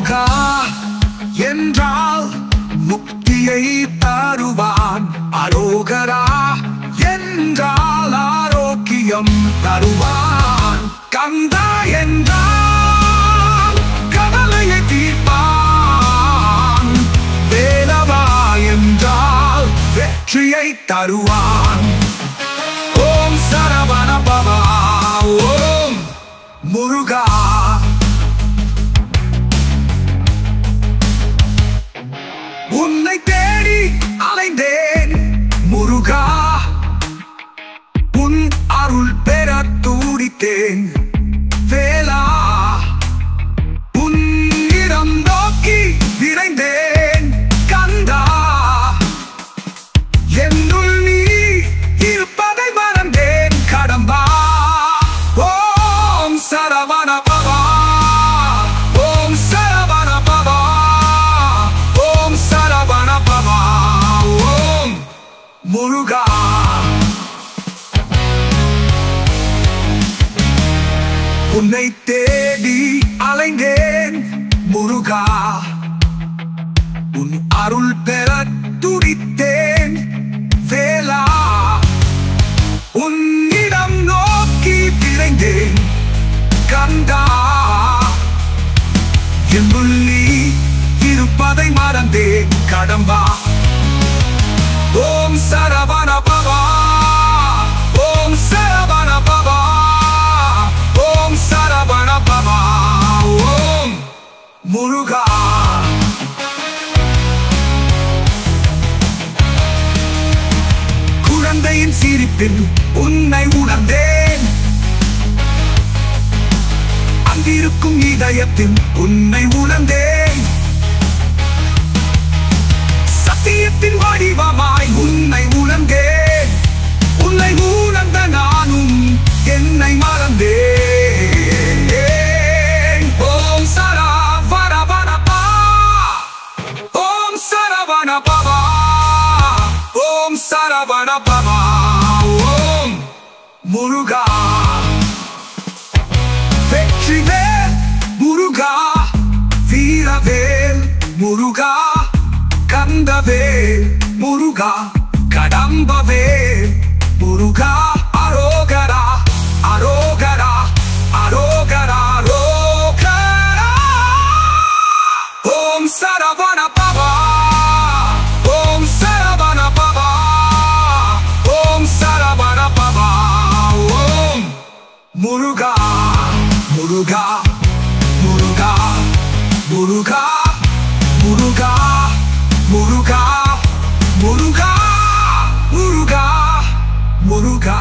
முருகா என்றால் முக்தியை தருவான். அரோகரா என்றால் ஆரோக்கியம் தருவான். கந்தா என்றால் கவலையை தீர்ப்பான். வேலவா என்றால் வெற்றியை தருவான். ஓம் சரவண பவா, ஓம் முருகா. உன்னை தேடி அலைந்தேன் முருகா, உன் அருள் பெற துடித்தேன் வேலா. உன்னிடம் நோக்கி விரைந்தேன் கந்தா. என்னுள் நீ இருப்பதை மறந்தேன் கடம்பா. ஓம் சரவண பவா, ஓம் சரவண பவா, ஓம் சரவண பவா, ஓம் முருகா. உன்னை தேடி அலைந்தேன் முருகா, உன் அருள் பெற துடித்தேன் வேலா. உன்னிடம் நோக்கி விரைந்தேன் கந்தா. என்னுள் நீ இருப்பதை மறந்தேன் கடம்பா. ஓம் சரவண பவா, ஓம் சரவண பவா, ஓம் சரவண பவா, ஓம் முருகா. குழந்தையின் சிரிப்பில் உன்னை உணர்ந்தேன். அங்கிருக்கும் இதயத்தில் உன்னை உணர்ந்தேன். சத்தியத்தின் வடிவமாய் உன்னை உணர்ந்தேன். உன்னை உணர்ந்த நானும் என்னை மறந்தேன். ஓம் சரவண பவா, ஓம் சரவண பவா, ஓம் சரவண பவா, ஓம் முருகா. வெற்றிவேல் முருகா, வீரவேல் முருகா, கந்தவேல் முருகா, கடம்பவேல் முருகா. அரோகரா அரோகரா அரோகரா அரோகரா. ஓம் சரவண பவா, ஓம் சரவண பவா, ஓம் சரவண பவா, ஓம் முருகா. முருகா முருகா முருகா முருகா முருகா முருகா முருகா முருகா.